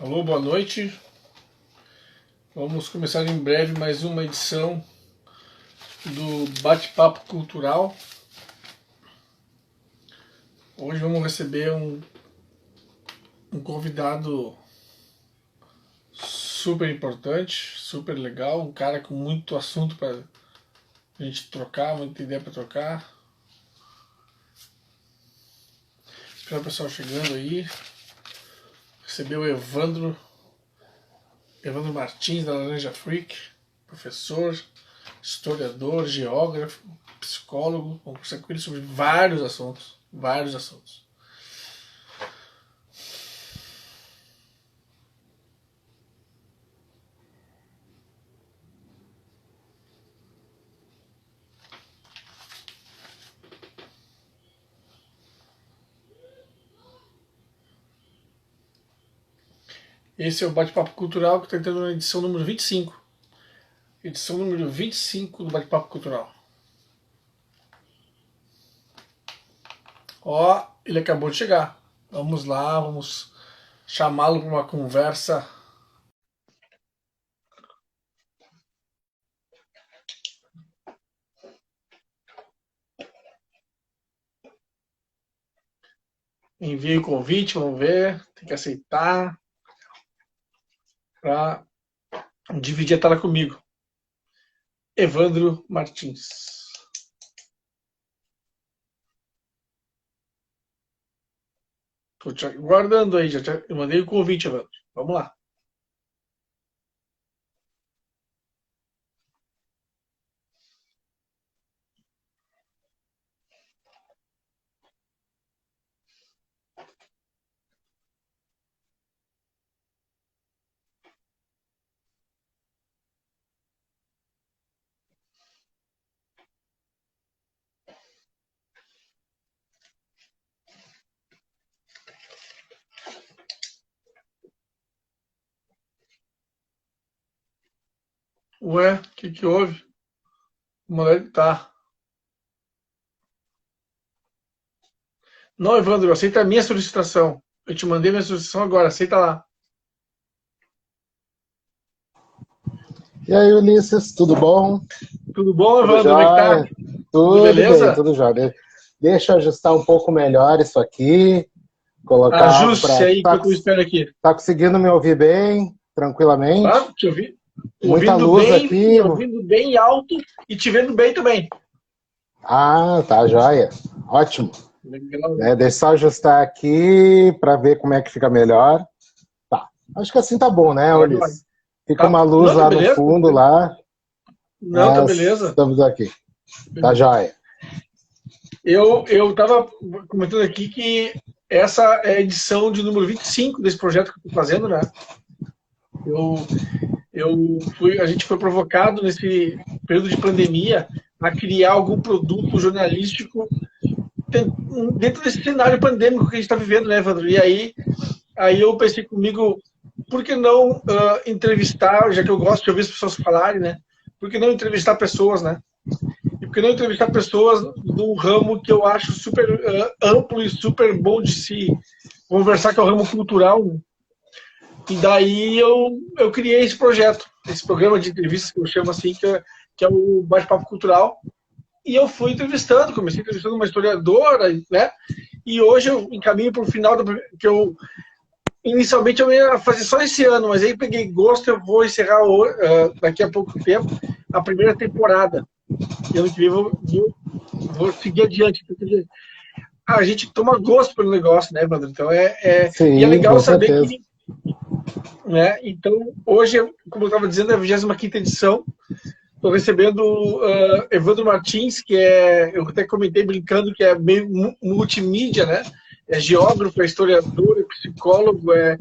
Alô, boa noite. Vamos começar em breve mais uma edição do Bate-Papo Cultural. Hoje vamos receber um convidado super importante, super legal, um cara com muito assunto para a gente trocar, muita ideia para trocar. Espero o pessoal chegando aí. Receber o Evandro Martins, da Laranja Freak, professor, historiador, geógrafo, psicólogo. Vamos conversar com ele sobre vários assuntos. Vários assuntos. Esse é o Bate-Papo Cultural que está entrando na edição número 25. Edição número 25 do Bate-Papo Cultural. Ó, ele acabou de chegar. Vamos lá, vamos chamá-lo para uma conversa. Envie o convite, vamos ver. Tem que aceitar para dividir a tela comigo. Evandro Martins. Estou te aguardando aí, eu mandei o convite, Evandro. Vamos lá. Ué, o que houve? Como é que tá? Não, Evandro, aceita a minha solicitação. Eu te mandei minha solicitação agora, aceita lá. E aí, Ulisses, tudo bom? Tudo bom, Tudo Evandro? Como é que tá? jóia? Tudo Tudo bem, beleza? tudo jóia. Deixa eu ajustar um pouco melhor isso aqui, colocar algo Ajuste para... aí enquanto eu espero aqui. Tá conseguindo me ouvir bem, tranquilamente? Tá? Te ouvi, Muita luz aqui. ouvindo bem alto e te vendo bem também. Ah, tá jóia. Ótimo. Legal. Deixa eu só ajustar aqui para ver como é que fica melhor. Tá. Acho que assim tá bom, né, Tá, Ulisses? Fica tá. uma luz Não, tá lá no beleza? fundo, lá, Não, tá mas beleza. estamos aqui. Tá jóia. Eu tava comentando aqui que essa é a edição de número 25 desse projeto que eu tô fazendo, né? A gente foi provocado nesse período de pandemia a criar algum produto jornalístico dentro desse cenário pandêmico que a gente está vivendo, né, Evandro? E aí eu pensei comigo, por que não entrevistar, já que eu gosto de ouvir as pessoas falarem, né? Por que não entrevistar pessoas, né? E por que não entrevistar pessoas do ramo que eu acho super amplo e super bom de se conversar, que é o ramo cultural, né? E daí eu criei esse projeto, esse programa de entrevistas que eu chamo assim, que é o Bate-Papo Cultural. E eu fui entrevistando, comecei entrevistando uma historiadora, né? E hoje eu encaminho para o final, que eu inicialmente eu ia fazer só esse ano, mas aí peguei gosto, eu vou encerrar daqui a pouco tempo a primeira temporada. E ano que vem vou seguir adiante. Porque a gente toma gosto pelo negócio, né, Evandro? Então e é Sim, legal com saber certeza. que, né? Então hoje, como eu estava dizendo, é a 25ª edição. Estou recebendo Evandro Martins, que eu até comentei brincando que é meio multimídia, né? É geógrafo, é historiador, é psicólogo, é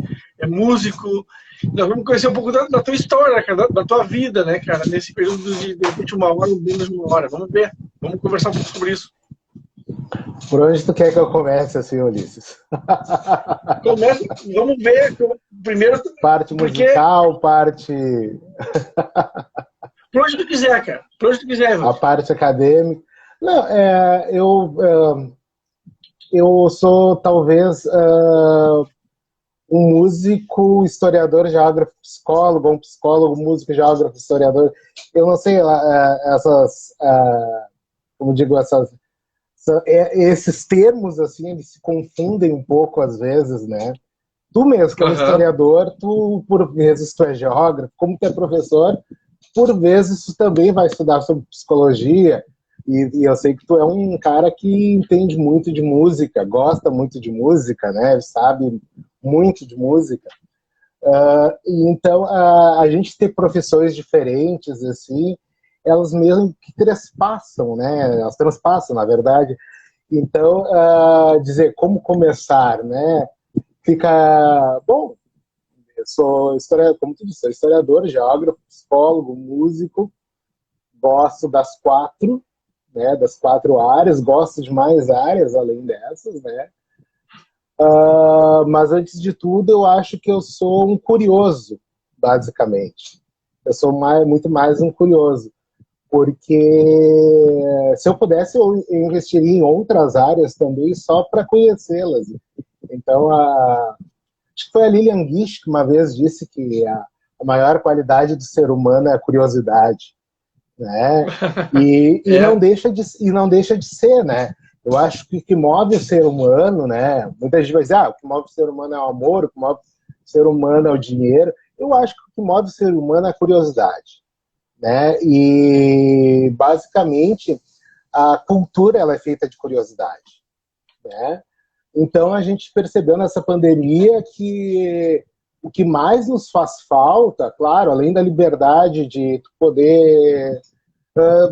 músico. Nós vamos conhecer um pouco da tua história, cara, da tua vida, né, cara, nesse período de repente, uma hora, menos de uma hora. Vamos ver, vamos conversar um pouco sobre isso. Por onde tu quer que eu comece, assim, Ulisses? Vamos ver primeiro, Parte porque musical, parte... por onde tu quiser, cara, por onde tu quiser, Evandro. A parte acadêmica. Não, eu sou, talvez, um músico, historiador, geógrafo, psicólogo, um psicólogo, músico, geógrafo, historiador. Eu não sei, como digo, esses termos, assim, eles se confundem um pouco às vezes, né? Tu mesmo, que é um historiador, tu, por vezes, tu é geógrafo, como tu é professor, por vezes tu também vai estudar sobre psicologia, e eu sei que tu é um cara que entende muito de música, gosta muito de música, né? Sabe muito de música. Então, a gente ter profissões diferentes, assim, elas mesmo que trespassam, né? Elas transpassam, na verdade. Então, dizer como começar, né? Fica bom. Eu sou historiador, como tu disse, sou historiador, geógrafo, psicólogo, músico, gosto das quatro, né? Das quatro áreas, gosto de mais áreas além dessas, né? Mas antes de tudo, eu acho que eu sou um curioso, basicamente. Eu sou muito mais um curioso, porque se eu pudesse, eu investiria em outras áreas também só para conhecê-las. Então, acho que foi a Lilian Gish que uma vez disse que a maior qualidade do ser humano é a curiosidade, né? Não deixa de ser, né? Eu acho que o que move o ser humano, né? Muita gente vai dizer, o que move o ser humano é o amor, o que move o ser humano é o dinheiro. Eu acho que o que move o ser humano é a curiosidade, né? E basicamente a cultura ela é feita de curiosidade, né? Então a gente percebeu nessa pandemia que o que mais nos faz falta, claro, além da liberdade de poder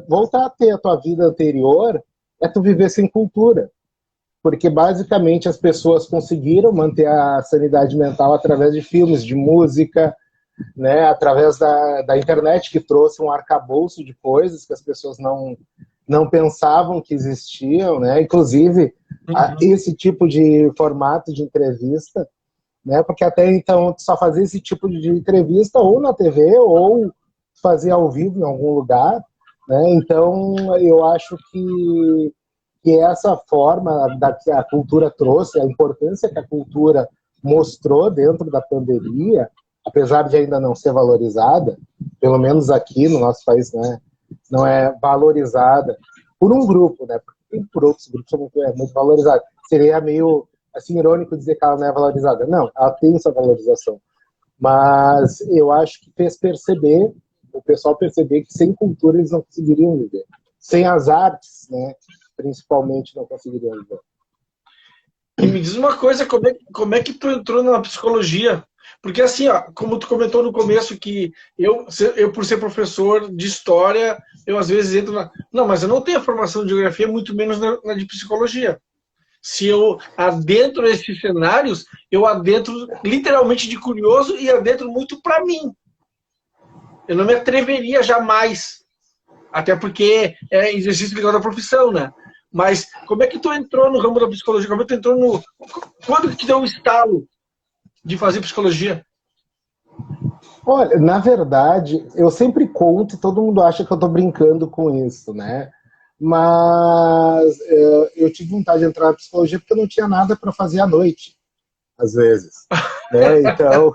voltar a ter a tua vida anterior, é tu viver sem cultura. Porque basicamente as pessoas conseguiram manter a sanidade mental através de filmes, de música, né, através da internet, que trouxe um arcabouço de coisas que as pessoas não pensavam que existiam, né? Inclusive esse tipo de formato de entrevista, né? Porque até então só fazia esse tipo de entrevista ou na TV ou fazia ao vivo em algum lugar, né? Então eu acho que essa forma que a cultura trouxe, a importância que a cultura mostrou dentro da pandemia, apesar de ainda não ser valorizada, pelo menos aqui no nosso país, né, não é valorizada por um grupo, né, porque por outros grupos é muito valorizada. Seria meio assim, irônico dizer que ela não é valorizada. Não, ela tem essa valorização. Mas eu acho que fez perceber, o pessoal perceber que sem cultura eles não conseguiriam viver. Sem as artes, né, principalmente não conseguiriam viver. E me diz uma coisa, como é que tu entrou na psicologia? Porque assim, como tu comentou no começo que eu por ser professor de história, eu às vezes entro na... Não, mas eu não tenho a formação de geografia, muito menos na de psicologia. Se eu adentro esses cenários, eu adentro literalmente de curioso e adentro muito para mim. Eu não me atreveria jamais, até porque é exercício ligado à profissão, né? Mas como é que tu entrou no ramo da psicologia? Como é que tu entrou no... Quando que te deu um estalo de fazer psicologia? Olha, na verdade, eu sempre conto e todo mundo acha que eu tô brincando com isso, né? Mas eu tive vontade de entrar na psicologia porque eu não tinha nada para fazer à noite, às vezes, né? Então,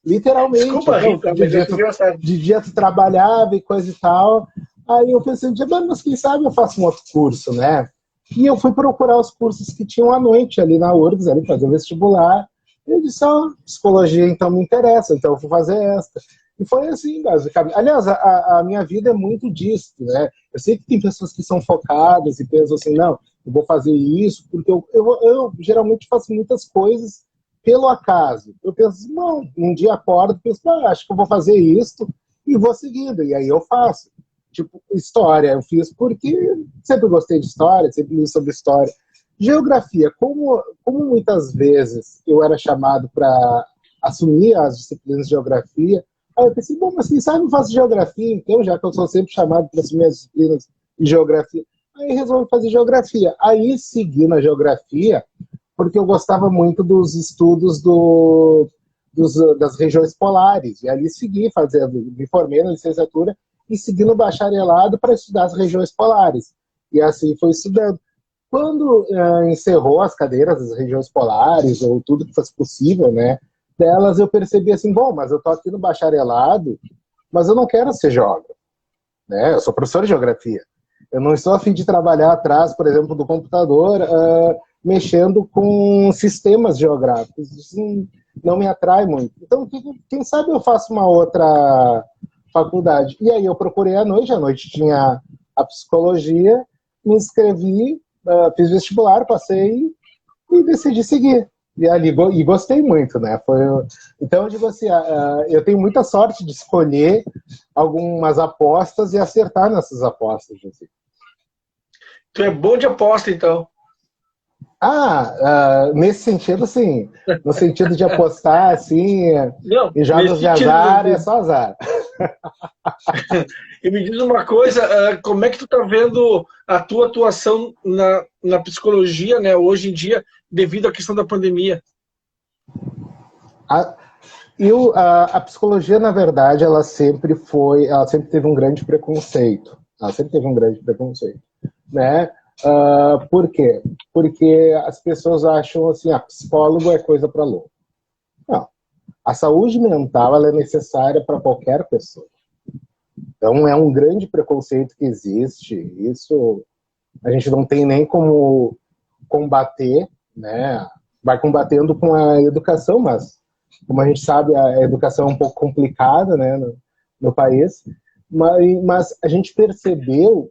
literalmente, Desculpa, então, Rita, mas é engraçado. de dia tu trabalhava e coisa e tal. Aí eu pensei, mas quem sabe eu faço um outro curso, né? E eu fui procurar os cursos que tinham à noite ali na URGS, ali fazer o vestibular. E eu disse, psicologia então me interessa, então eu vou fazer esta. E foi assim, basicamente. Aliás, a minha vida é muito disso, né? Eu sei que tem pessoas que são focadas e pensam assim, não, eu vou fazer isso, porque eu geralmente faço muitas coisas pelo acaso. Eu penso, não, um dia acordo e penso, acho que eu vou fazer isso e vou seguindo. E aí eu faço. Tipo, história, eu fiz porque sempre gostei de história, sempre li sobre história. Geografia, como muitas vezes eu era chamado para assumir as disciplinas de geografia, aí eu pensei, mas quem sabe eu faço geografia, então, já que eu sou sempre chamado para assumir as disciplinas de geografia. Aí resolvi fazer geografia. Aí segui na geografia, porque eu gostava muito dos estudos das regiões polares. E ali segui fazendo, me formei na licenciatura e segui no bacharelado para estudar as regiões polares. E assim foi estudando. Quando encerrou as cadeiras das regiões polares, ou tudo que fosse possível, né, delas eu percebi assim, bom, mas eu tô aqui no bacharelado, mas eu não quero ser geógrafo, né? Eu sou professor de geografia. Eu não estou a fim de trabalhar atrás, por exemplo, do computador, mexendo com sistemas geográficos. Isso não me atrai muito. Então, quem sabe eu faço uma outra faculdade. E aí eu procurei à noite tinha a psicologia, me inscrevi, fiz vestibular, passei e decidi seguir. E ali e gostei muito, né? Então eu digo assim, eu tenho muita sorte de escolher algumas apostas e acertar nessas apostas. Assim. Tu é bom de aposta, então. Nesse sentido, sim. No sentido de apostar, assim, Não, em jogos de azar, é só azar. E me diz uma coisa, como é que tu tá vendo a tua atuação na psicologia, né, hoje em dia, devido à questão da pandemia? A psicologia, na verdade, ela sempre teve um grande preconceito. Ela sempre teve um grande preconceito, né? Por quê? Porque as pessoas acham assim, psicólogo é coisa para louco. Não. A saúde mental ela é necessária para qualquer pessoa. Então é um grande preconceito que existe. Isso a gente não tem nem como combater, né? Vai combatendo com a educação, mas como a gente sabe, a educação é um pouco complicada, né, no país. Mas a gente percebeu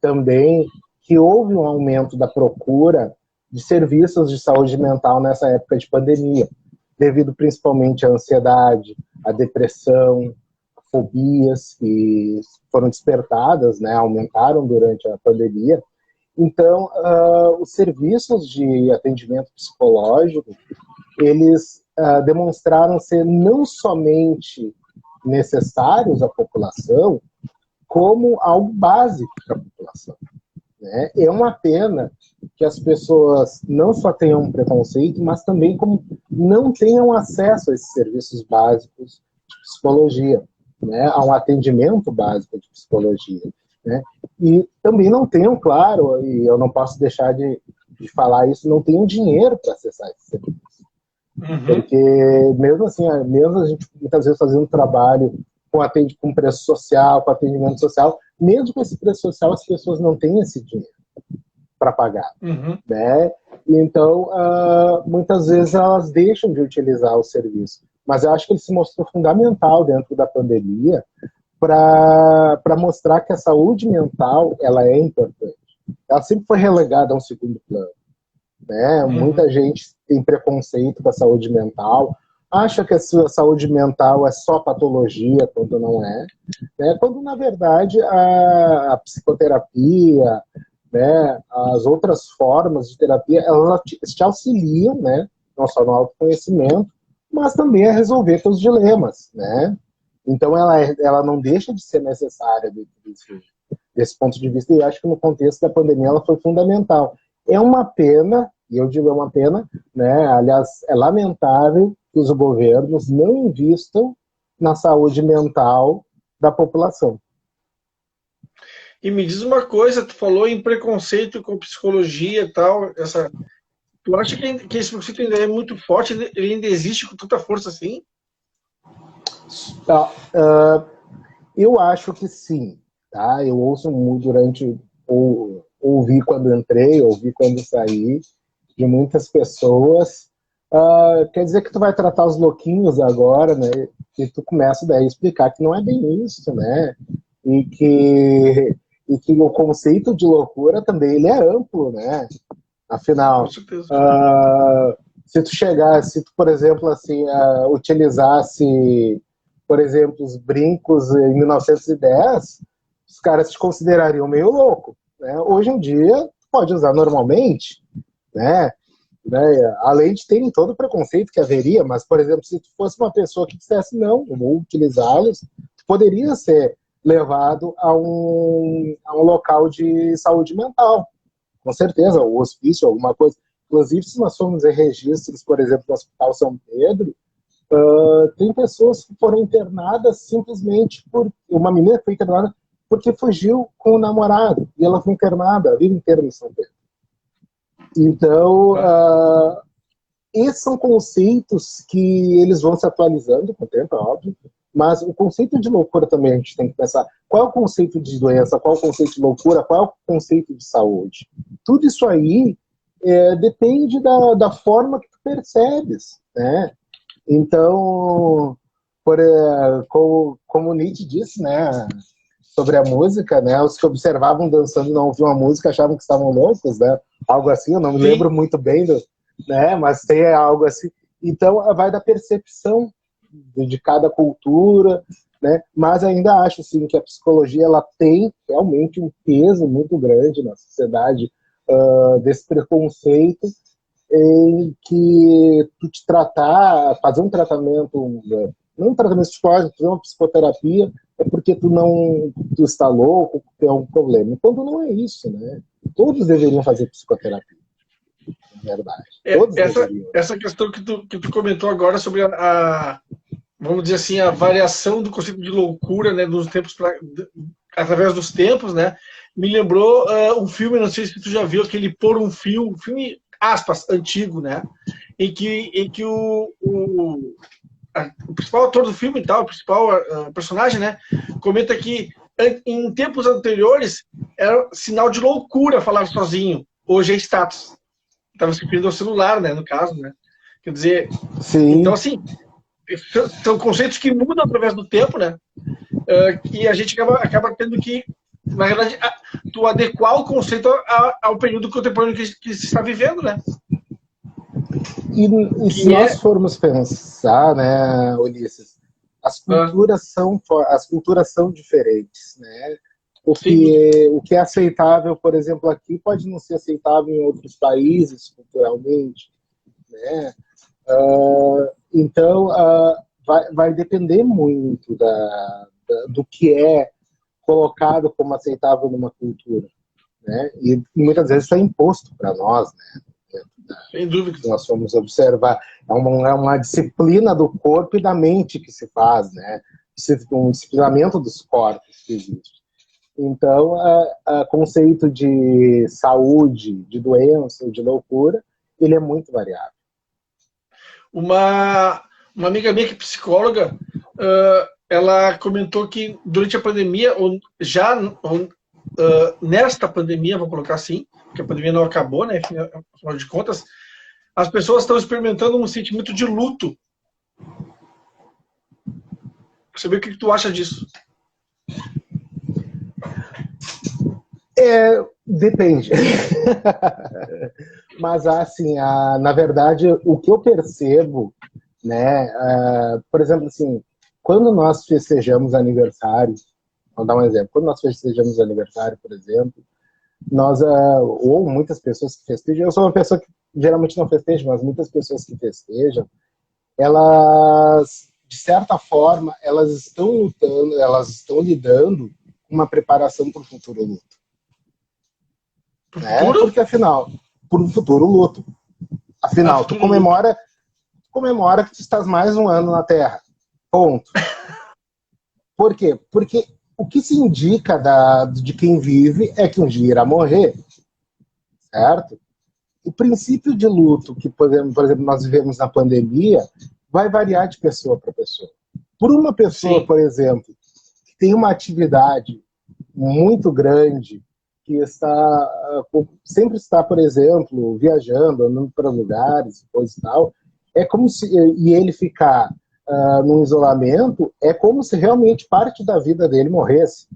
também que houve um aumento da procura de serviços de saúde mental nessa época de pandemia, devido principalmente à ansiedade, à depressão, fobias que foram despertadas, né, aumentaram durante a pandemia. Então, os serviços de atendimento psicológico, eles demonstraram ser não somente necessários à população, como algo básico para a população. Né? É uma pena que as pessoas não só tenham um preconceito, mas também como não tenham acesso a esses serviços básicos de psicologia, né? A um atendimento básico de psicologia. Né? E também não tenham, claro, e eu não posso deixar de falar isso, não tenham dinheiro para acessar esses serviços. Porque mesmo assim, mesmo a gente muitas vezes fazendo trabalho com preço social, com atendimento social, mesmo com esse preço social, as pessoas não têm esse dinheiro para pagar. Né? Então, muitas vezes elas deixam de utilizar o serviço. Mas eu acho que ele se mostrou fundamental dentro da pandemia para mostrar que a saúde mental ela é importante. Ela sempre foi relegada a um segundo plano. Né? Muita gente tem preconceito com a saúde mental, acha que a sua saúde mental é só patologia, quando não é. Né? Quando, na verdade, a psicoterapia, né, as outras formas de terapia, elas te auxiliam, né, não só no autoconhecimento, mas também a resolver seus dilemas. Né? Então, ela não deixa de ser necessária desse ponto de vista, e eu acho que no contexto da pandemia ela foi fundamental. É uma pena, e eu digo é uma pena, né? Aliás, é lamentável que os governos não invistam na saúde mental da população. E me diz uma coisa, tu falou em preconceito com psicologia e tal, tu acha que esse preconceito ainda é muito forte, ele ainda existe com tanta força assim? Eu acho que sim, tá? Eu ouço muito ouvi quando entrei, ouvi quando saí, de muitas pessoas. Quer dizer que tu vai tratar os louquinhos agora, né? E tu começa daí a explicar que não é bem isso, né? E que o conceito de loucura também ele é amplo, né? Afinal, se tu, por exemplo, assim, utilizasse, por exemplo, os brincos em 1910, os caras te considerariam meio louco. Né? Hoje em dia, pode usar normalmente, né? Além de terem todo o preconceito que haveria, mas, por exemplo, se tu fosse uma pessoa que dissesse não, eu vou utilizá-los, tu poderia ser levado a um local de saúde mental, com certeza, o hospício, alguma coisa. Inclusive, se nós formos ver registros, por exemplo, no Hospital São Pedro, tem pessoas que foram internadas simplesmente por... Uma menina foi internada porque fugiu com o namorado, e ela foi internada a vida inteira em São Pedro. Então, esses são conceitos que eles vão se atualizando com o tempo, é óbvio, mas o conceito de loucura também a gente tem que pensar. Qual é o conceito de doença? Qual é o conceito de loucura? Qual é o conceito de saúde? Tudo isso aí depende da forma que tu percebes, né? Então, como Nietzsche disse, né, sobre a música, né, os que observavam dançando e não ouviam a música achavam que estavam loucos, né? Algo assim, eu não me lembro muito bem, né, mas tem algo assim. Então, vai da percepção de cada cultura, né? Mas ainda acho assim, que a psicologia ela tem realmente um peso muito grande na sociedade, desse preconceito em que tu te tratar, fazer um tratamento, não um tratamento psicológico, fazer uma psicoterapia, é porque tu está louco, tem algum problema. Quando não é isso, né? Todos deveriam fazer psicoterapia, na verdade. Todos deveriam. Essa questão que tu comentou agora sobre vamos dizer assim, a variação do conceito de loucura, né, dos tempos através dos tempos, né, me lembrou um filme, não sei se tu já viu, aquele Por um Fio, filme, aspas, antigo, né, em que o principal ator do filme e tal, o principal personagem, né, comenta que em tempos anteriores era sinal de loucura falar sozinho, hoje é status. Estava se referindo ao celular, né, no caso, né, quer dizer, sim. Então assim, são conceitos que mudam através do tempo, né? E a gente acaba tendo que, na verdade, tu adequar o conceito ao período contemporâneo que se está vivendo, né? E se nós formos pensar, né, Ulisses, as culturas são diferentes, né? O que é aceitável, por exemplo, aqui pode não ser aceitável em outros países culturalmente, né? Então, vai depender muito do que é colocado como aceitável numa cultura, né? E muitas vezes isso é imposto para nós, né? Sem dúvida. Nós vamos observar, é uma disciplina do corpo e da mente que se faz, né? Um disciplinamento dos corpos que existe. Então, o conceito de saúde, de doença ou de loucura, ele é muito variável. Uma amiga minha que é psicóloga, ela comentou que durante a pandemia, nesta pandemia, vou colocar assim, porque a pandemia não acabou, né? Afinal de contas, as pessoas estão experimentando um sentimento de luto. Você vê o que tu acha disso? Depende. Mas, assim, na verdade, o que eu percebo, né, por exemplo, assim, quando nós festejamos aniversário, vamos dar um exemplo, quando nós festejamos aniversário, por exemplo, ou muitas pessoas que festejam, eu sou uma pessoa que geralmente não festeja, mas muitas pessoas que festejam, elas, de certa forma, elas estão lidando com uma preparação para o futuro luto. Porque afinal, por um futuro luto. Afinal, tu comemora que tu estás mais um ano na Terra. Ponto. Por quê? Porque o que se indica de quem vive é que um dia irá morrer. Certo? O princípio de luto que, por exemplo, nós vivemos na pandemia vai variar de pessoa para pessoa. Por uma pessoa, por exemplo, que tem uma atividade muito grande, que sempre está, por exemplo, viajando, andando para lugares, coisa e tal, é como se, e ele ficar num isolamento, é como se realmente parte da vida dele morresse.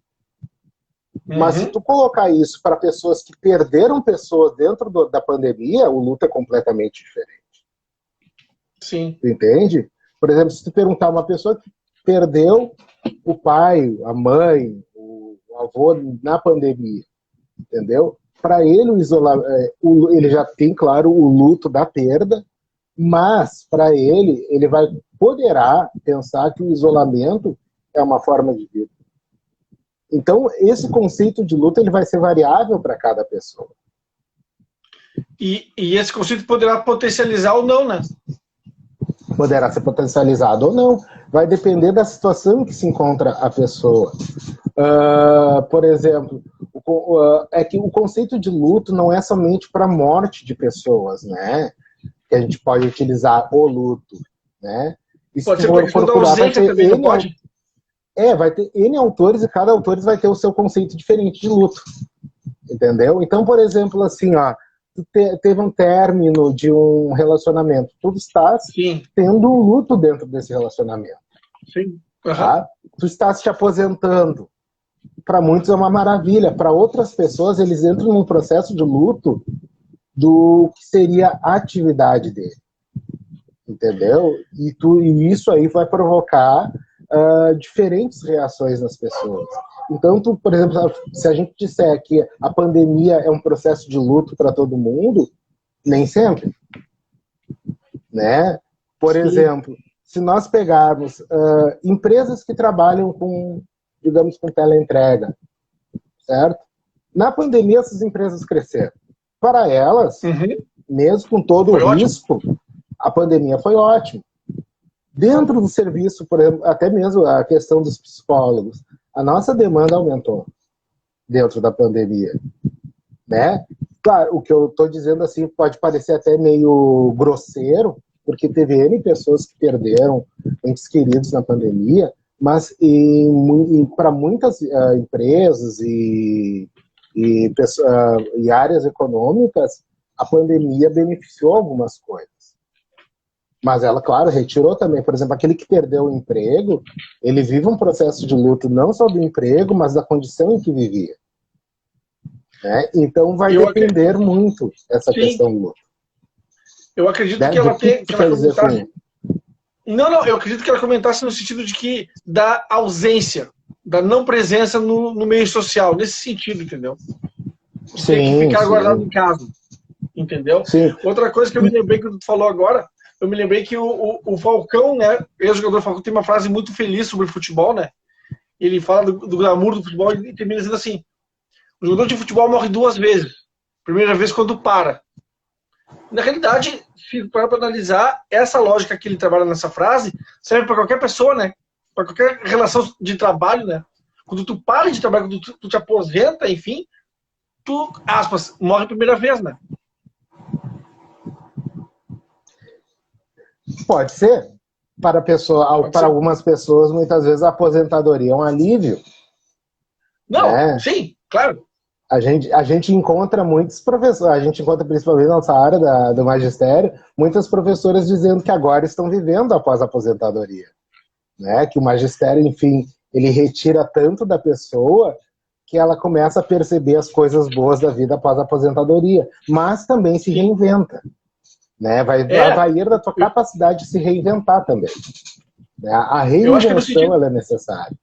Mas se tu colocar isso para pessoas que perderam pessoas dentro da pandemia, o luto é completamente diferente. Sim. Tu entende? Por exemplo, se tu perguntar a uma pessoa que perdeu o pai, a mãe, o avô na pandemia, entendeu? Para ele, ele já tem, claro, o luto da perda, mas para ele poderá pensar que o isolamento é uma forma de vida. Então, esse conceito de luto ele vai ser variável para cada pessoa. E esse conceito poderá potencializar ou não, né? Poderá ser potencializado ou não. Vai depender da situação em que se encontra a pessoa. Por exemplo, é que o conceito de luto não é somente para a morte de pessoas, né? que a gente pode utilizar o luto, né? E se Pode ser for por questão da procurar, vai ausência ter também, não pode? vai ter N autores e cada autor vai ter o seu conceito diferente de luto, entendeu? Então, por exemplo, assim, ó, teve um término de um relacionamento, tu estás Sim, tendo um luto dentro desse relacionamento, sim. Aham. tá? Tu estás te aposentando. Para muitos é uma maravilha, para outras pessoas eles entram num processo de luto do que seria a atividade dele, entendeu? E isso aí vai provocar diferentes reações nas pessoas. Então, por exemplo, se a gente disser que a pandemia é um processo de luto para todo mundo, nem sempre, né? Por Sim. exemplo, se nós pegarmos empresas que trabalham com, digamos, com teleentrega, certo? Na pandemia, essas empresas cresceram. Para elas, Uhum. mesmo com todo o Foi ótimo. risco, a pandemia foi ótima. Dentro do serviço, por exemplo, até mesmo a questão dos psicólogos, a nossa demanda aumentou dentro da pandemia, né? Claro, o que eu estou dizendo assim pode parecer até meio grosseiro, porque teve N pessoas que perderam entes queridos na pandemia, mas para muitas empresas e áreas econômicas, a pandemia beneficiou algumas coisas. Mas ela, claro, retirou também. Por exemplo, aquele que perdeu o emprego, ele vive um processo de luto não só do emprego, mas da condição em que vivia. Né? Então vai depender muito essa questão do luto. Eu acredito Né? que ela que ela comentasse. Não, eu acredito que ela comentasse no sentido de que da ausência, da não presença no meio social, nesse sentido, entendeu? De ter que ficar guardado em casa, entendeu? Sim. Outra coisa que eu me lembrei que tu falou agora, eu me lembrei que o Falcão, né, ex-jogador Falcão, tem uma frase muito feliz sobre futebol, né? Ele fala do glamour do futebol e termina dizendo assim: o jogador de futebol morre 2 vezes. Primeira vez quando para. Na realidade, se parar para analisar, essa lógica que ele trabalha nessa frase serve para qualquer pessoa, né? Para qualquer relação de trabalho, né? Quando tu para de trabalhar, quando tu te aposenta, enfim, tu, aspas, morre a primeira vez, né? Pode ser. Para algumas pessoas, muitas vezes a aposentadoria é um alívio. Não, né? Sim, claro. A gente encontra muitos professores, a gente encontra principalmente na nossa área do magistério, muitas professoras dizendo que agora estão vivendo após a aposentadoria. Né? Que o magistério, enfim, ele retira tanto da pessoa que ela começa a perceber as coisas boas da vida após a aposentadoria, mas também se reinventa. Né? Vai ir da tua capacidade de se reinventar também. Né? A reinvenção ela é necessária.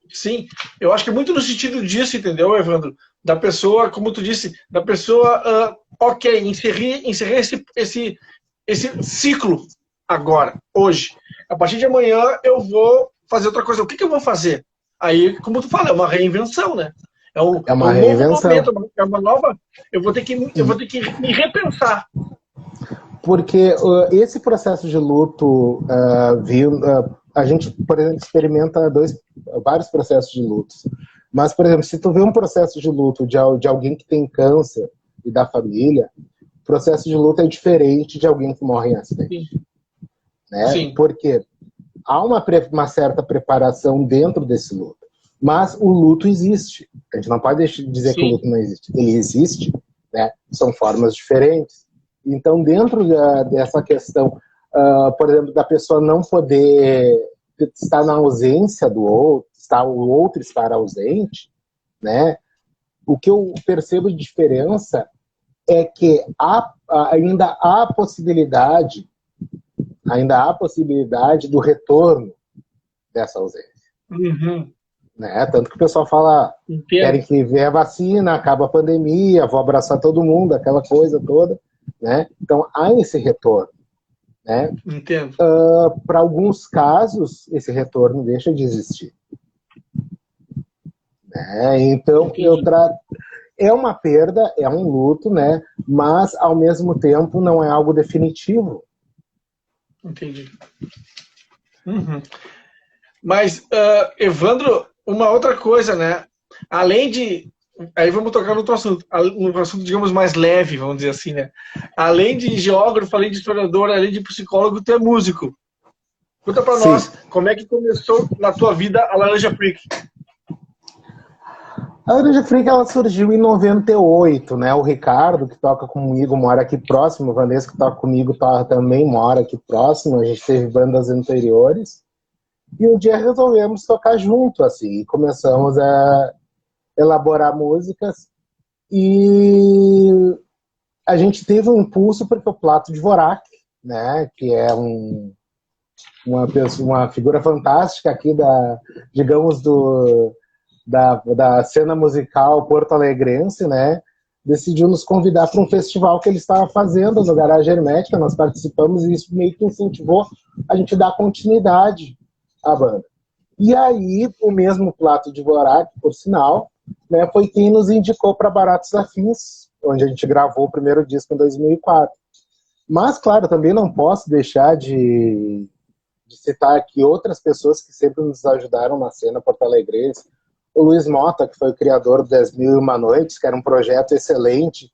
Sim, eu acho que é muito no sentido disso, entendeu, Evandro? Da pessoa, como tu disse, da pessoa, encerrei esse ciclo agora, hoje. A partir de amanhã eu vou fazer outra coisa. O que eu vou fazer? Aí, como tu fala, é uma reinvenção, né? É um novo momento, é uma nova. Eu vou ter que me repensar. Porque esse processo de luto, a gente, por exemplo, experimenta vários processos de luto. Mas, por exemplo, se tu vê um processo de luto de alguém que tem câncer e da família, o processo de luto é diferente de alguém que morre em acidente. Sim. Né? Sim. Porque há uma certa preparação dentro desse luto. Mas o luto existe. A gente não pode dizer que o luto não existe. Ele existe, né? São formas diferentes. Então, dentro dessa questão, por exemplo, da pessoa não poder estar na ausência do outro, o outro estar ausente, né? O que eu percebo de diferença é que ainda há possibilidade do retorno dessa ausência. Uhum. Né? Tanto que o pessoal fala, querem que venha a vacina, acaba a pandemia, vou abraçar todo mundo, aquela coisa toda. Né? Então, há esse retorno. Né? Entendo. Para alguns casos, esse retorno deixa de existir. Né? Então, é uma perda, é um luto, né? Mas, ao mesmo tempo, não é algo definitivo. Entendi. Uhum. Mas, Evandro, uma outra coisa, né? Além de Aí vamos tocar no outro assunto, um assunto, digamos, mais leve, vamos dizer assim, né? Além de geógrafo, além de historiador, além de psicólogo, tu é músico. Conta pra Sim. nós, como é que começou na tua vida a Laranja Freak? A Laranja Freak, ela surgiu em 98, né? O Ricardo, que toca comigo, mora aqui próximo. O Vanessa, que toca comigo, também mora aqui próximo. A gente teve bandas anteriores. E um dia resolvemos tocar junto, assim. E começamos a elaborar músicas. E a gente teve um impulso porque o Plato Dvorak, né? Que é uma figura fantástica aqui digamos, da cena musical porto-alegrense, né? Decidiu nos convidar para um festival que ele estava fazendo no Garagem Hermética. Nós participamos e isso meio que incentivou a gente dar continuidade à banda. E aí, o mesmo Plato Dvorak, por sinal, né, foi quem nos indicou para Baratos Afins, onde a gente gravou o primeiro disco em 2004. Mas, claro, também não posso deixar de citar aqui outras pessoas que sempre nos ajudaram na cena porto-alegrense. O Luiz Mota, que foi o criador do 10.001 Noites, que era um projeto excelente,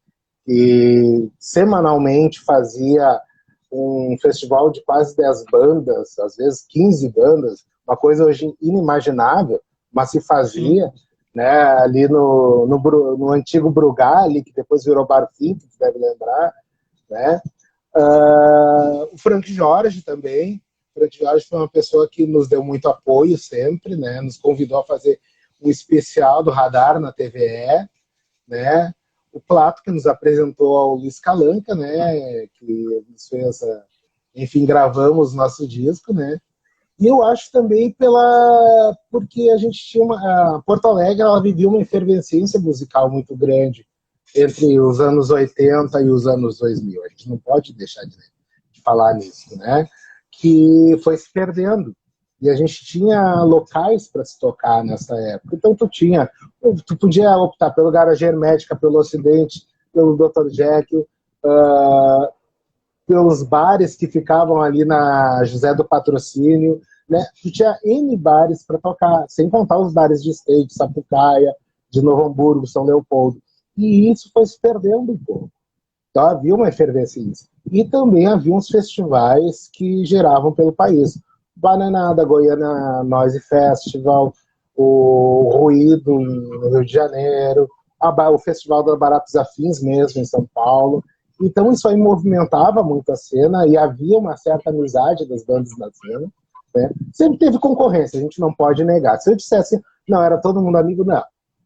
e semanalmente fazia um festival de quase 10 bandas, às vezes 15 bandas, uma coisa hoje inimaginável, mas se fazia, né, ali no antigo Brugali, que depois virou Barfim, que você deve lembrar, né? O Frank Jorge também. O Frank Jorge foi uma pessoa que nos deu muito apoio sempre, né? Nos convidou a fazer um especial do Radar na TVE, né? O Plato, que nos apresentou ao Luiz Calanca, né? Que nos fez, enfim, gravamos nosso disco, né? E eu acho também porque a gente tinha Porto Alegre, ela vivia uma efervescência musical muito grande entre os anos 80 e os anos 2000. A gente não pode deixar de falar nisso, né? Que foi se perdendo. E a gente tinha locais para se tocar nessa época. Então tu podia optar pelo Garagem Hermética, pelo Ocidente, pelo Dr. Jekyll, pelos bares que ficavam ali na José do Patrocínio, né? Tu tinha N bares para tocar, sem contar os bares de stage, Sapucaia, de Novo Hamburgo, São Leopoldo. E isso foi se perdendo um pouco. Então havia uma efervescência. E também havia uns festivais que geravam pelo país. Bananada, Goiânia Noise Festival, o Ruído no Rio de Janeiro, o Festival da Baratos Afins mesmo em São Paulo. Então isso aí movimentava muito a cena e havia uma certa amizade das bandas na cena, né? Sempre teve concorrência, a gente não pode negar. Se eu dissesse, não, era todo mundo amigo, não.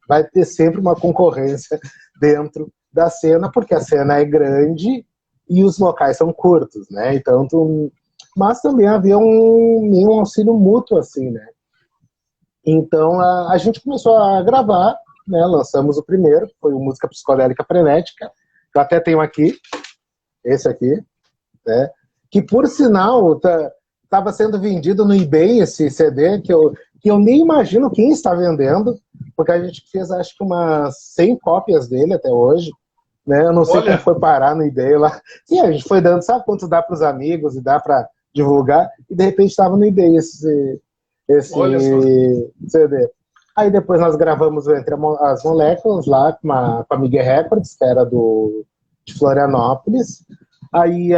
Vai ter sempre uma concorrência dentro da cena, porque a cena é grande e os locais são curtos, né? Então, mas também havia um auxílio mútuo, assim, né? Então, a gente começou a gravar, né? Lançamos o primeiro, que foi o Música Psicodélica Frenética, que eu até tenho aqui, esse aqui, né? Que, por sinal, estava sendo vendido no eBay, esse CD, que eu nem imagino quem está vendendo, porque a gente fez, acho que umas 100 cópias dele até hoje, né? Eu não sei como foi parar no eBay lá. Sim, a gente foi dando, sabe quanto dá para os amigos e dá para divulgar, e de repente estava no eBay esse CD. Aí depois nós gravamos Entre as Moléculas lá com a Miguel Records, que era de Florianópolis. Aí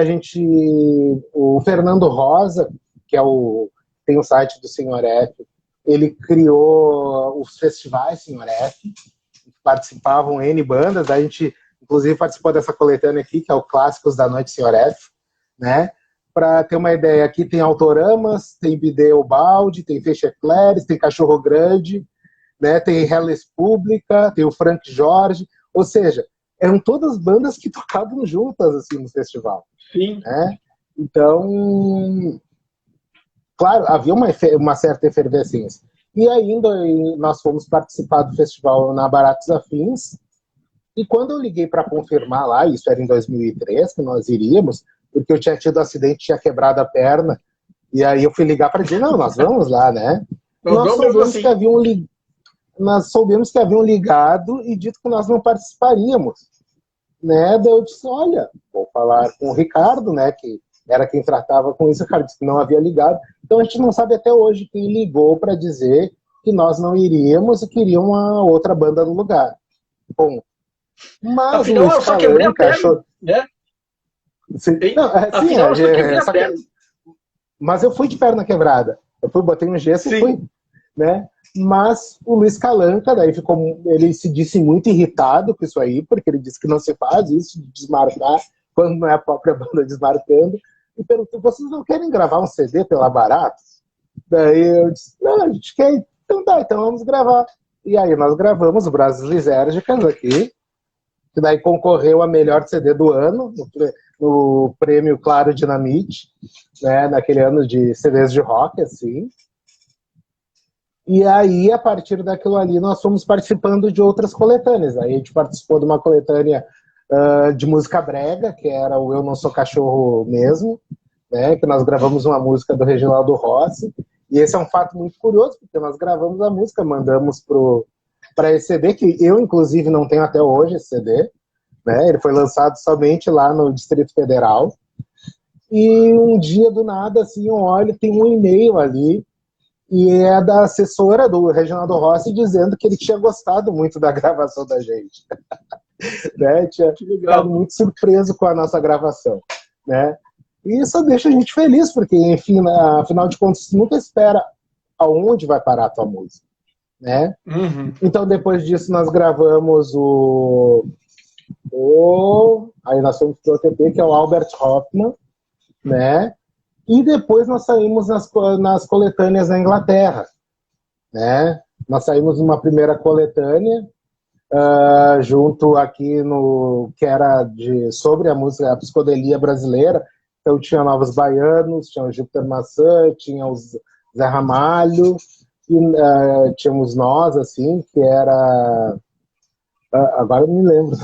o Fernando Rosa, que tem o site do Senhor F, ele criou os festivais Senhor F, participavam N bandas, a gente inclusive participou dessa coletânea aqui, que é o Clássicos da Noite Senhor F, né? Para ter uma ideia, aqui tem Autoramas, tem Bidê o Balde, tem Feixe Eclairs, tem Cachorro Grande, né? Tem Hellas Pública, tem o Frank Jorge, ou seja, eram todas bandas que tocavam juntas assim, no festival. Sim. Né? Então, claro, havia uma certa efervescência. E ainda nós fomos participar do festival na Baratos Afins, e quando eu liguei para confirmar lá, isso era em 2003, que nós iríamos, porque eu tinha tido um acidente, tinha quebrado a perna, e aí eu fui ligar para dizer, não, nós vamos lá, né? Nós soubemos que haviam ligado e dito que nós não participaríamos, né? Daí eu disse, olha, vou falar com o Ricardo, né, que era quem tratava com isso. O Ricardo disse que não havia ligado, então a gente não sabe até hoje quem ligou para dizer que nós não iríamos e queria uma outra banda no lugar. Bom, mas afinal, eu só quebrei a perna, achou... né? Sim, não, Afinal, eu só quebrei a perna. Mas eu fui de perna quebrada. Eu fui, botei um gesso e fui, né? Mas o Luiz Calanca, daí ele se disse muito irritado com isso aí, porque ele disse que não se faz isso de desmarcar quando não é a própria banda desmarcando, e perguntou: vocês não querem gravar um CD pela Barato? Daí eu disse: não, a gente quer. Então tá, então vamos gravar. E aí nós gravamos o Brasas Lisérgicas aqui, que daí concorreu a melhor CD do ano, no prêmio Claro Dinamite, né, naquele ano de CDs de rock, assim. E aí, a partir daquilo ali, nós fomos participando de outras coletâneas. Aí a gente participou de uma coletânea de música brega, que era o Eu Não Sou Cachorro Mesmo, né, que nós gravamos uma música do Reginaldo Rossi. E esse é um fato muito curioso, porque nós gravamos a música, mandamos para esse CD, que eu, inclusive, não tenho até hoje esse CD. Né? Ele foi lançado somente lá no Distrito Federal. E um dia, do nada, assim, eu olho, tem um e-mail ali, e é da assessora do Reginaldo Rossi dizendo que ele tinha gostado muito da gravação da gente. Né? Tinha ficado muito surpreso com a nossa gravação. Né? E isso deixa a gente feliz, porque, enfim, afinal de contas, você nunca espera aonde vai parar a tua música. Né? Uhum. Então, depois disso, nós gravamos aí nós fomos pro OTP, que é o Albert Hoffman, né? E depois nós saímos nas coletâneas na Inglaterra, né? Nós saímos numa primeira coletânea, junto aqui que era sobre a música, a psicodelia brasileira. Então tinha Novos Baianos, tinha o Júpiter Maçã, tinha o Zé Ramalho, e tínhamos nós, assim, que era... agora eu não me lembro.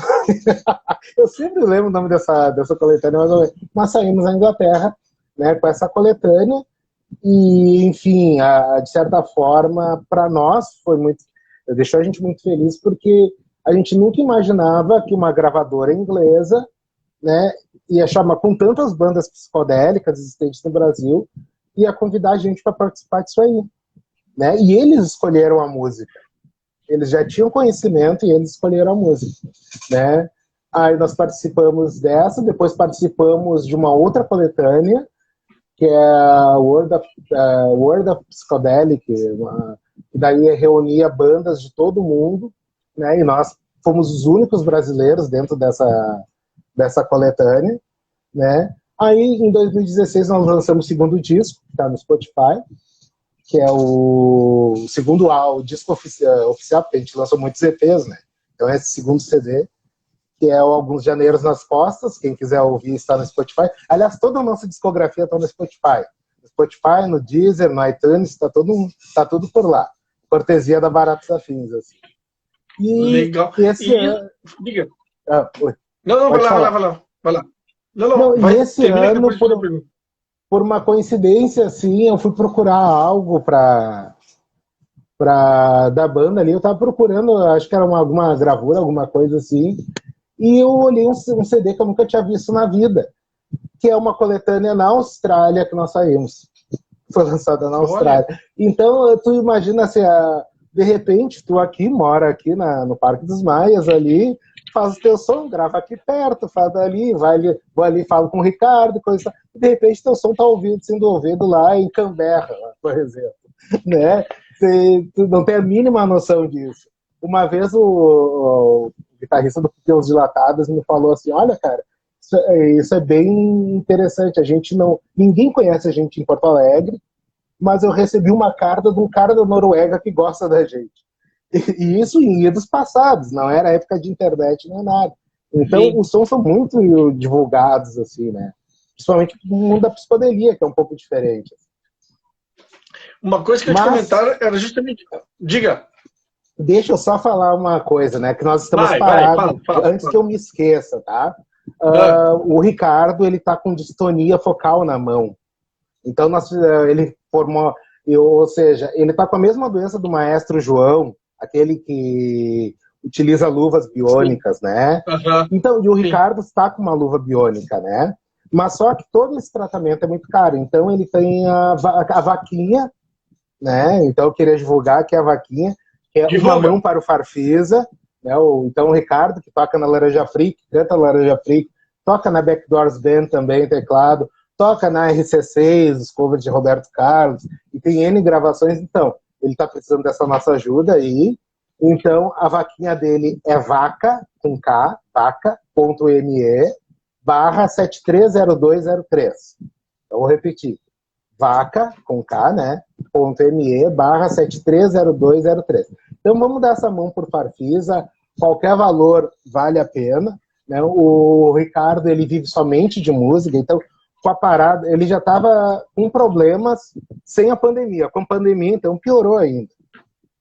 Eu sempre lembro o nome dessa coletânea, mas saímos na Inglaterra, né, com essa coletânea, e, enfim, de certa forma, para nós, deixou a gente muito feliz, porque a gente nunca imaginava que uma gravadora inglesa, né, ia chamar, com tantas bandas psicodélicas existentes no Brasil, ia convidar a gente para participar disso aí. Né, e eles escolheram a música. Eles já tinham conhecimento e eles escolheram a música, né? Aí nós participamos dessa, depois participamos de uma outra coletânea, que é a World of Psychedelic, que daí reunia bandas de todo mundo, né? E nós fomos os únicos brasileiros dentro dessa coletânea, né? Aí, em 2016, nós lançamos o segundo disco, que está no Spotify, que é o segundo disco oficial, porque a gente lançou muitos EPs, né? Então esse segundo CD, que é o Alguns Janeiros nas Costas, quem quiser ouvir está no Spotify. Aliás, toda a nossa discografia está no Spotify. No Spotify, no Deezer, no iTunes, está tudo por lá. Cortesia da Baratos Afins, assim. Legal. Diga. Não, vai lá. Não, e esse ano, por uma coincidência, assim, eu fui procurar algo da banda ali. Eu tava procurando, acho que era alguma gravura, alguma coisa assim, e eu olhei um CD que eu nunca tinha visto na vida, que é uma coletânea na Austrália que nós saímos. Foi lançada na Austrália. Olha. Então, tu imagina, assim, de repente, tu mora aqui no Parque dos Maias, ali, faz o teu som, grava aqui perto, faz ali, vou ali, falo com o Ricardo, coisa, e de repente teu som tá sendo ouvido lá em Canberra, por exemplo, né? Tu não tem a mínima noção disso. Uma vez o guitarrista do Pequenos Dilatados me falou assim: olha, cara, isso é bem interessante, ninguém conhece a gente em Porto Alegre, mas eu recebi uma carta de um cara da Noruega que gosta da gente. E isso em idos passados, não era época de internet nem nada. Então, sim, os sons são muito divulgados, assim, né? Principalmente no mundo da psicodelia, que é um pouco diferente. Uma coisa que eu te comentaram era justamente... Diga. Deixa eu só falar uma coisa, né? Que nós estamos parados, antes que eu me esqueça, tá? O Ricardo, ele tá com distonia focal na mão. Então, ele formou... ou seja, ele tá com a mesma doença do maestro João, aquele que utiliza luvas biônicas, né? Uhum. Então, e o Ricardo está com uma luva biônica, né? Mas só que todo esse tratamento é muito caro. Então, ele tem a vaquinha, né? Então, eu queria divulgar que é a vaquinha, que é uma mão para o Farfisa, né? Então o Ricardo, que toca na Laranja Freak, canta Laranja Freak, toca na Backdoors Band também, teclado, toca na RC6, os covers de Roberto Carlos, e tem N gravações. Então, ele está precisando dessa nossa ajuda aí. Então, a vaquinha dele é vaca, com K, vaca.me, /730203. Então, vou repetir. Vaca, com K, né? .me, /730203. Então, vamos dar essa mão por Farfisa. Qualquer valor vale a pena, né? O Ricardo, ele vive somente de música, então, com a parada, ele já estava com problemas sem a pandemia. Com a pandemia, então, piorou ainda,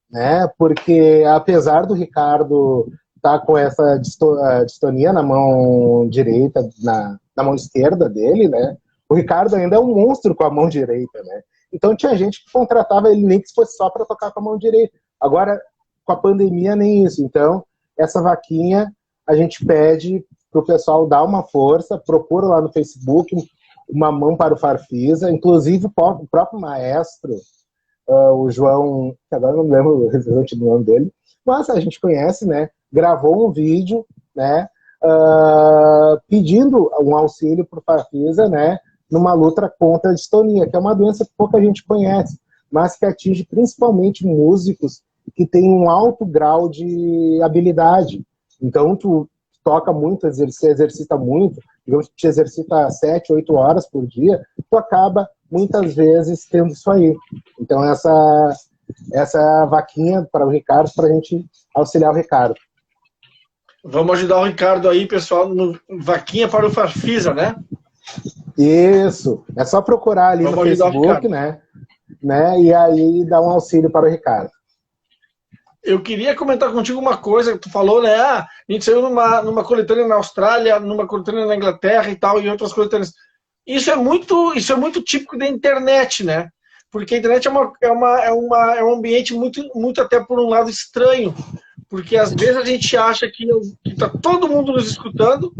né? Porque, apesar do Ricardo estar com essa distonia na mão direita, na mão esquerda dele, né? O Ricardo ainda é um monstro com a mão direita, né? Então tinha gente que contratava ele nem que fosse só para tocar com a mão direita. Agora, com a pandemia, nem isso. Então, essa vaquinha, a gente pede para o pessoal dar uma força, procura lá no Facebook uma mão para o Farfisa, inclusive o próprio maestro, o João, que agora não me lembro exatamente do nome dele, mas a gente conhece, né? Gravou um vídeo, né? Pedindo um auxílio para o Farfisa, né? Numa luta contra a distonia, que é uma doença que pouca gente conhece, mas que atinge principalmente músicos que têm um alto grau de habilidade. Então, tu toca muito, exercita muito, digamos que te exercita 7, 8 horas por dia, tu acaba, muitas vezes, tendo isso aí. Então, essa vaquinha para o Ricardo, para a gente auxiliar o Ricardo. Vamos ajudar o Ricardo aí, pessoal, no Vaquinha para o Farfisa, né? Isso. É só procurar ali no Facebook, né? E aí dar um auxílio para o Ricardo. Eu queria comentar contigo uma coisa que tu falou, né? A gente saiu numa coletânea na Austrália, numa coletânea na Inglaterra e tal, e outras coletâneas. Isso é muito típico da internet, né? Porque a internet é um ambiente muito até por um lado estranho, porque às vezes a gente acha que tá todo mundo nos escutando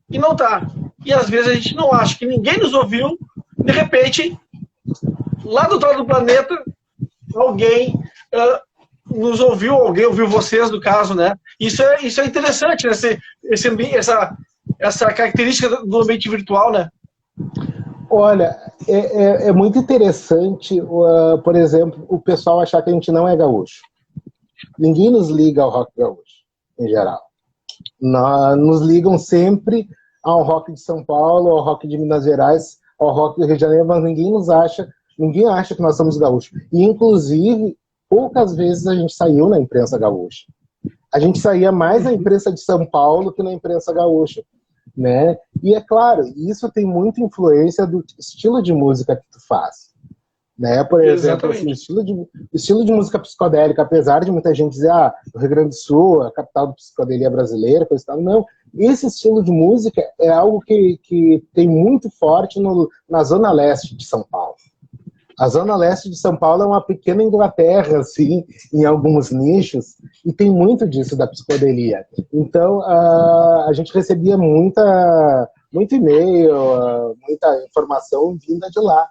e não tá. E às vezes a gente não acha que ninguém nos ouviu, de repente, lá do outro lado do planeta, alguém nos ouviu, alguém ouviu vocês, no caso, né? Isso é interessante, né? Essa característica do ambiente virtual, né? Olha, é muito interessante, por exemplo, o pessoal achar que a gente não é gaúcho. Ninguém nos liga ao rock gaúcho, em geral. Nos ligam sempre ao rock de São Paulo, ao rock de Minas Gerais, ao rock do Rio de Janeiro, mas ninguém acha que nós somos gaúchos. E, inclusive, poucas vezes a gente saiu na imprensa gaúcha. A gente saía mais na imprensa de São Paulo que na imprensa gaúcha, né? E é claro, isso tem muita influência do estilo de música que tu faz, né? Por exemplo, assim, estilo de música psicodélica, apesar de muita gente dizer, o Rio Grande do Sul, a capital da psicodelia brasileira, coisa e tal, não. Esse estilo de música é algo que tem muito forte na zona leste de São Paulo. A zona leste de São Paulo é uma pequena Inglaterra, assim, em alguns nichos, e tem muito disso da psicodelia. Então, a gente recebia muito e-mail, muita informação vinda de lá,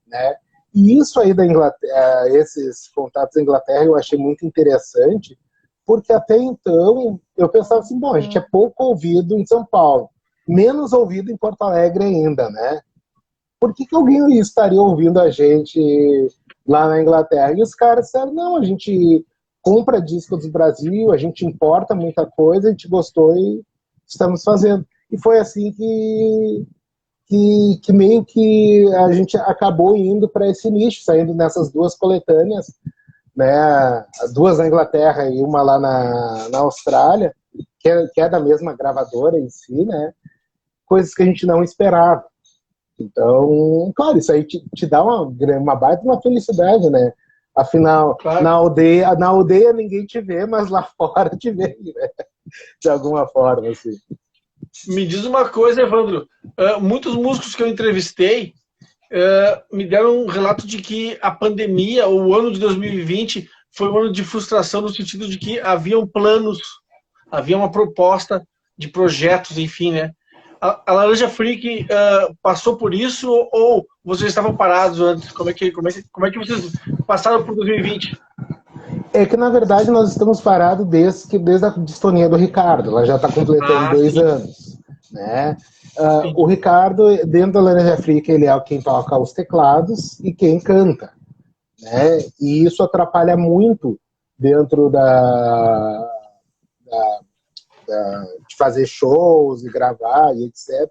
né? E isso aí da Inglaterra, esses contatos da Inglaterra, eu achei muito interessante, porque até então eu pensava assim, bom, a gente é pouco ouvido em São Paulo, menos ouvido em Porto Alegre ainda, né? Por que alguém estaria ouvindo a gente lá na Inglaterra? E os caras disseram, não, a gente compra disco do Brasil, a gente importa muita coisa, a gente gostou e estamos fazendo. E foi assim que meio que a gente acabou indo para esse nicho, saindo nessas duas coletâneas, né? Duas na Inglaterra e uma lá na Austrália, que é da mesma gravadora em si, né? Coisas que a gente não esperava. Então, claro, isso aí te dá uma baita uma felicidade, né? Afinal, claro, na aldeia ninguém te vê, mas lá fora te vê, né? De alguma forma, assim. Me diz uma coisa, Evandro. Muitos músicos que eu entrevistei me deram um relato de que a pandemia, ou o ano de 2020, foi um ano de frustração no sentido de que haviam planos, havia uma proposta de projetos, enfim, né? A Laranja Freak passou por isso ou vocês estavam parados antes? Como é que vocês passaram por 2020? É que, na verdade, nós estamos parados desde a distonia do Ricardo. Ela já está completando 2 anos. Né? O Ricardo, dentro da Laranja Africa, ele é quem toca os teclados e quem canta. Né? E isso atrapalha muito dentro de fazer shows e gravar e etc.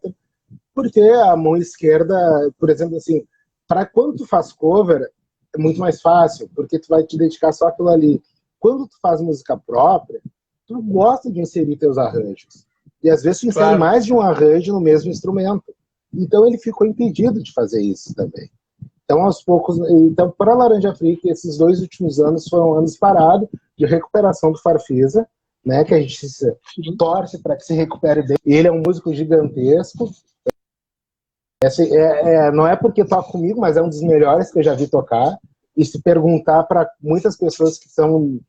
Porque a mão esquerda, por exemplo, assim, para quando tu faz cover, é muito mais fácil, porque tu vai te dedicar só àquilo ali. Quando tu faz música própria, tu gosta de inserir teus arranjos. E às vezes tu insere mais de um arranjo no mesmo instrumento. Então ele ficou impedido de fazer isso também. Então, aos poucos, então, para a Laranja Africa, esses 2 últimos anos foram anos parados de recuperação do Farfisa, né, que a gente torce para que se recupere bem. Ele é um músico gigantesco. Não é porque toca comigo, mas é um dos melhores que eu já vi tocar. E se perguntar para muitas pessoas que estão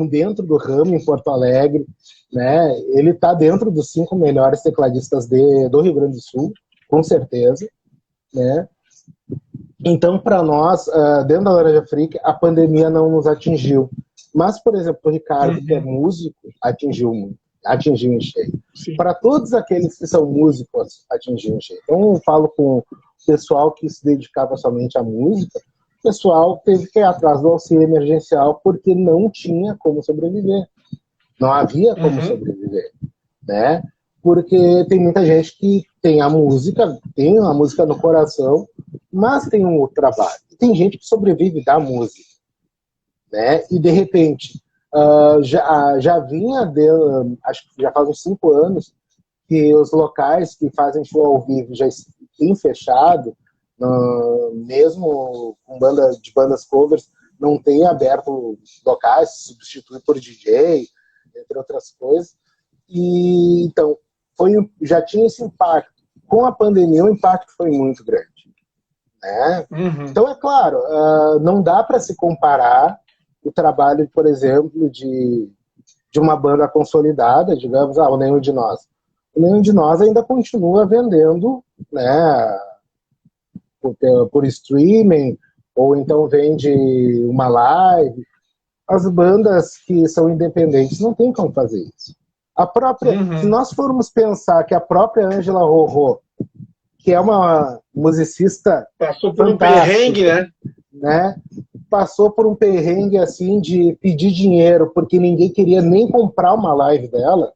dentro do ramo em Porto Alegre, né, ele está dentro dos 5 melhores tecladistas do Rio Grande do Sul, com certeza. Né? Então, para nós, dentro da Laranja Africa, a pandemia não nos atingiu. Mas, por exemplo, o Ricardo, que é músico, atingiu em cheio. Para todos aqueles que são músicos, atingiu em cheio. Então, eu falo com o pessoal que se dedicava somente à música, o pessoal teve que ir atrás do auxílio emergencial porque não tinha como sobreviver. Não havia como sobreviver. Né? Porque tem muita gente que tem a música no coração, mas tem um outro trabalho. Tem gente que sobrevive da música. Né? E, de repente, já vinha, acho que já faz uns 5 anos, que os locais que fazem show ao vivo já têm fechado, mesmo com bandas covers, não tem aberto locais, se substitui por DJ, entre outras coisas. E, então, já tinha esse impacto. Com a pandemia, o impacto foi muito grande. Né? Então, é claro, não dá para se comparar o trabalho, por exemplo, de uma banda consolidada, digamos, o Nenhum de Nós. O Nenhum de Nós ainda continua vendendo, né, por streaming, ou então vende uma live. As bandas que são independentes não tem como fazer isso. Se nós formos pensar que a própria Ângela Rorô, que é uma musicista passou por um perrengue, né? Passou por um perrengue assim de pedir dinheiro porque ninguém queria nem comprar uma live dela.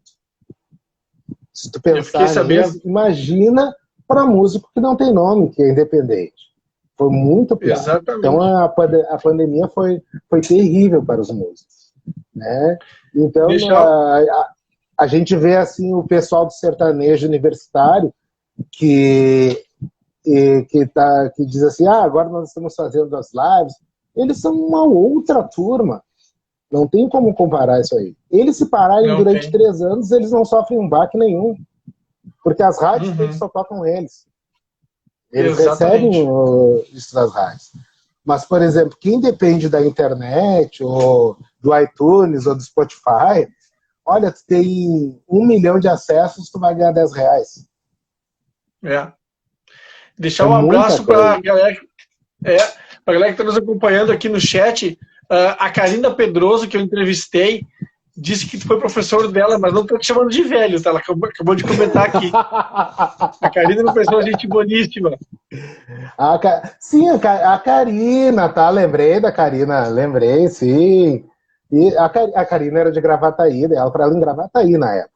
Se tu pensar nisso, imagina para músico que não tem nome, que é independente. Foi muito pior. Exatamente. Então a pandemia foi terrível para os músicos. Né? Então a gente vê assim o pessoal do sertanejo universitário que diz assim, agora nós estamos fazendo as lives. Eles são uma outra turma. Não tem como comparar isso aí. Eles se pararem durante 3 anos, eles não sofrem um baque nenhum. Porque as rádios todas só tocam eles. Eles recebem isso das rádios. Mas, por exemplo, quem depende da internet, ou do iTunes, ou do Spotify, olha, tu tem 1 milhão de acessos, tu vai ganhar R$10. Deixar um abraço para a galera. Para a galera que está nos acompanhando aqui no chat, a Karina Pedroso, que eu entrevistei, disse que foi professor dela, mas não estou te chamando de velho, tá? Ela acabou de comentar aqui. A Karina é uma pessoa gente boníssima. Sim, a Karina, tá? Lembrei da Karina, sim. E a Karina era de Gravataí, dela para ela em Gravataí na época.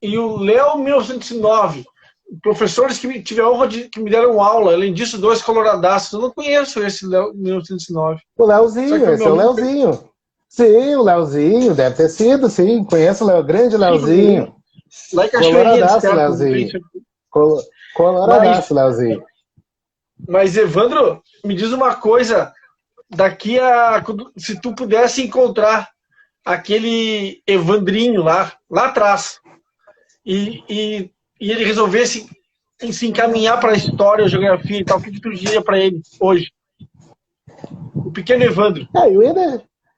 E o Léo 1909. Professores que me tiveram a honra que me deram aula, além disso, 2 coloradaços. Eu não conheço esse Léo 1909. O Leozinho, esse é o Leozinho. Sim, o Leozinho, deve ter sido, sim. Conheço o Leozinho. Lá em Cachoeirinha, Leozinho. Coloradaço, Leozinho. Mas, Evandro, me diz uma coisa. Se tu pudesse encontrar aquele Evandrinho lá atrás, e ele resolvesse se encaminhar para a história, a geografia e tal, o que tu diria para ele hoje? O pequeno Evandro.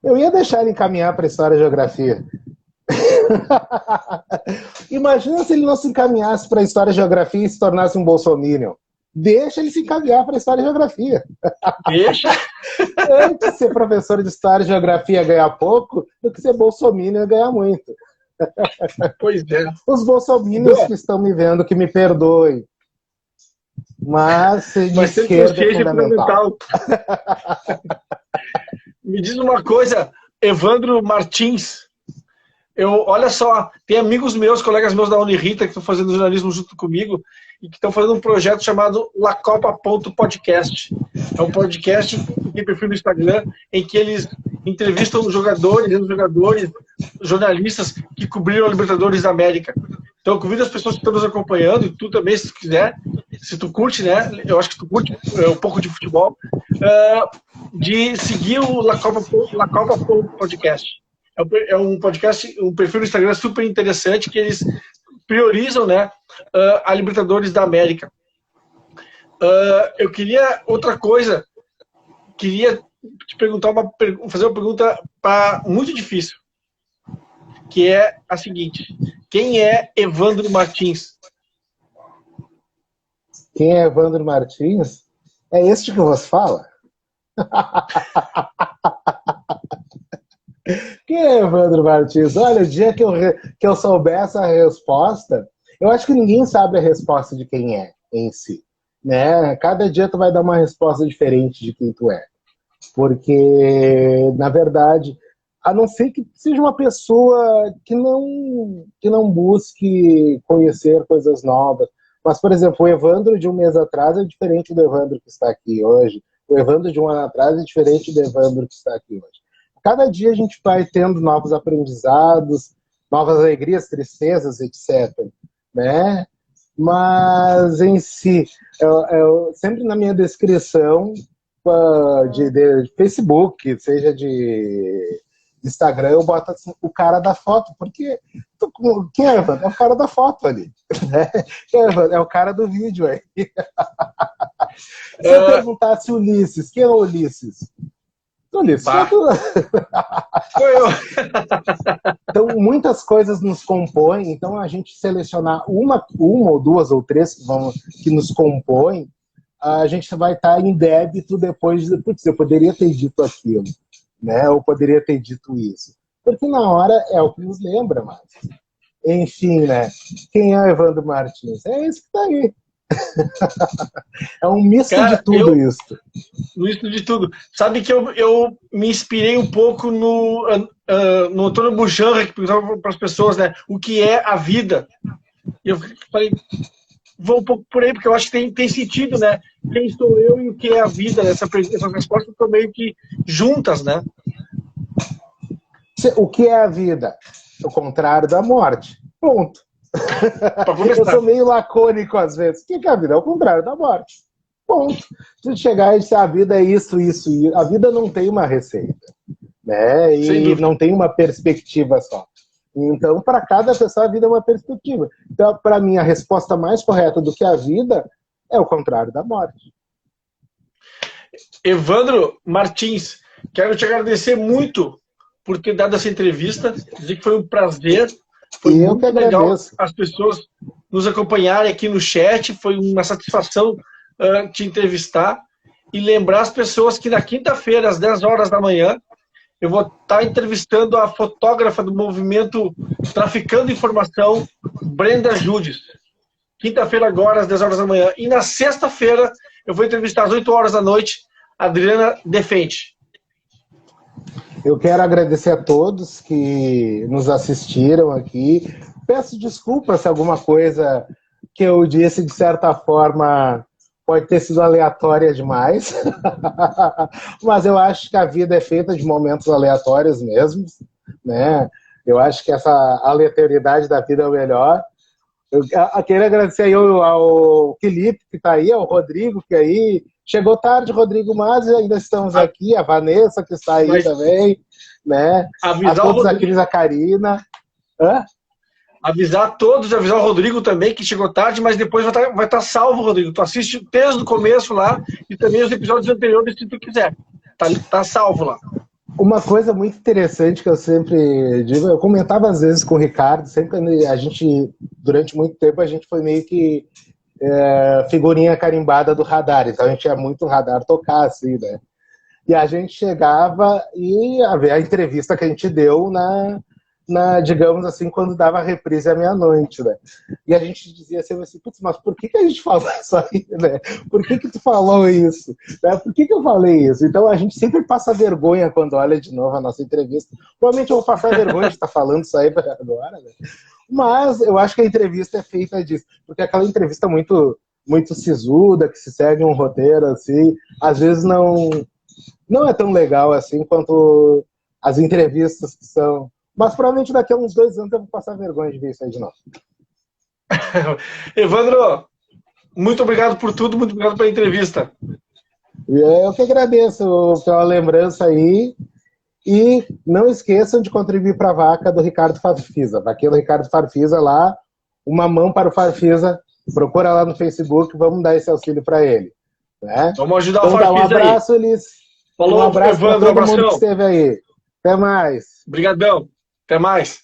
Eu ia deixar ele encaminhar para a história e geografia. Imagina se ele não se encaminhasse para a história e geografia e se tornasse um bolsominion. Deixa ele se encaminhar para História e Geografia. Deixa. Antes de ser professor de História e Geografia ganhar pouco, do que ser bolsominion e ganhar muito. Pois é. Os bolsominions que estão me vendo, que me perdoem. Mas ser de esquerda é fundamental. Me diz uma coisa, Evandro Martins. Olha só, tem amigos meus, colegas meus da Unirita, que estão fazendo jornalismo junto comigo e que estão fazendo um projeto chamado lacopa.podcast. É um podcast que tem perfil no Instagram em que eles entrevistam jogadores, jornalistas que cobriram a Libertadores da América. Então eu convido as pessoas que estão nos acompanhando, e tu também, se tu quiser, se tu curte, né? Eu acho que tu curte um pouco de futebol, de seguir o lacopa.podcast. É um podcast, um perfil no Instagram super interessante, que eles priorizam, né, a Libertadores da América. Eu queria outra coisa, queria te perguntar fazer uma pergunta muito difícil, que é a seguinte: quem é Evandro Martins? Quem é Evandro Martins? É este que vos fala? Quem é Evandro Martins? Olha, o dia que eu souber essa resposta, eu acho que ninguém sabe a resposta de quem é em si, né? Cada dia tu vai dar uma resposta diferente de quem tu é. Porque, na verdade, a não ser que seja uma pessoa que não busque conhecer coisas novas. Mas, por exemplo, o Evandro de um mês atrás é diferente do Evandro que está aqui hoje. O Evandro de um ano atrás é diferente do Evandro que está aqui hoje. Cada dia a gente vai tendo novos aprendizados, novas alegrias, tristezas, etc. Né? Mas, em si, eu sempre na minha descrição de Facebook, seja de Instagram, eu boto assim, o cara da foto, porque quem é, Evandro? É o cara da foto ali. Né? É o cara do vídeo aí. Se eu perguntasse Ulisses, quem é o Ulisses? Ulisses. Foi eu. Então, muitas coisas nos compõem, então a gente selecionar uma ou duas ou três que nos compõem, a gente vai estar em débito depois de, putz, eu poderia ter dito aquilo, né? Eu poderia ter dito isso. Porque na hora é o que nos lembra mais. Enfim, né? Quem é o Evandro Martins? É esse que está aí. É um misto de tudo isso. Misto de tudo. Sabe que eu me inspirei um pouco no Antônio Bujanra, que perguntava para as pessoas, né, o que é a vida. E eu falei, vou um pouco por aí, porque eu acho que tem sentido, né? Quem sou eu e o que é a vida? Essas respostas estão meio que juntas, né? O que é a vida? O contrário da morte. Ponto. Eu sou meio lacônico às vezes. O que é a vida? É o contrário da morte. Ponto. Se chegar e dizer a vida é isso, isso, isso. A vida não tem uma receita, né? E não tem uma perspectiva só. Então, para cada pessoa, a vida é uma perspectiva. Então, para mim, a resposta mais correta do que a vida é o contrário da morte. Evandro Martins, quero te agradecer muito por ter dado essa entrevista. Dizer que foi um prazer. Foi muito legal as pessoas nos acompanharem aqui no chat. Foi uma satisfação te entrevistar. E lembrar as pessoas que na quinta-feira, às 10 horas da manhã, eu vou estar entrevistando a fotógrafa do movimento Traficando Informação, Brenda Judes. Quinta-feira agora, às 10 horas da manhã. E na sexta-feira, eu vou entrevistar às 8 horas da noite, a Adriana Defente. Eu quero agradecer a todos que nos assistiram aqui. Peço desculpas se alguma coisa que eu disse, de certa forma, pode ter sido aleatória demais. Mas eu acho que a vida é feita de momentos aleatórios mesmo, né? Eu acho que essa aleatoriedade da vida é o melhor. Eu quero agradecer aí ao Felipe, que está aí, ao Rodrigo, que aí chegou tarde, Rodrigo, mas ainda estamos aqui, a Vanessa, que está aí também, né? A todos aqui, a Karina. Avisar todos, avisar o Rodrigo também, que chegou tarde, mas depois vai estar salvo, Rodrigo. Tu assiste desde o começo lá e também os episódios anteriores, se tu quiser. Tá salvo lá. Uma coisa muito interessante que eu sempre digo, eu comentava às vezes com o Ricardo, sempre quando a gente, durante muito tempo, a gente foi meio que figurinha carimbada do radar. Então a gente ia muito radar tocar, assim, né? E a gente chegava e a ver a entrevista que a gente deu digamos assim, quando dava a reprise à meia-noite, né? E a gente dizia assim, putz, mas por que a gente falou isso aí, né? Por que tu falou isso? Né? Por que eu falei isso? Então a gente sempre passa vergonha quando olha de novo a nossa entrevista. Provavelmente eu vou passar vergonha de estar falando isso aí agora, né? Mas eu acho que a entrevista é feita disso, porque aquela entrevista muito sisuda, que se segue um roteiro, assim, às vezes não é tão legal assim quanto as entrevistas que são. Mas provavelmente daqui a uns 2 anos eu vou passar vergonha de ver isso aí de novo. Evandro, muito obrigado por tudo, muito obrigado pela entrevista. Eu que agradeço pela lembrança aí. E não esqueçam de contribuir para a vaca do Ricardo Farfisa. Vaquinha do Ricardo Farfisa lá, uma mão para o Farfisa. Procura lá no Facebook, vamos dar esse auxílio para ele. Né? Vamos ajudar então, o Farfisa um abraço, aí. Elis. Falou, um abraço para todo mundo que esteve aí. Até mais. Obrigadão. Até mais.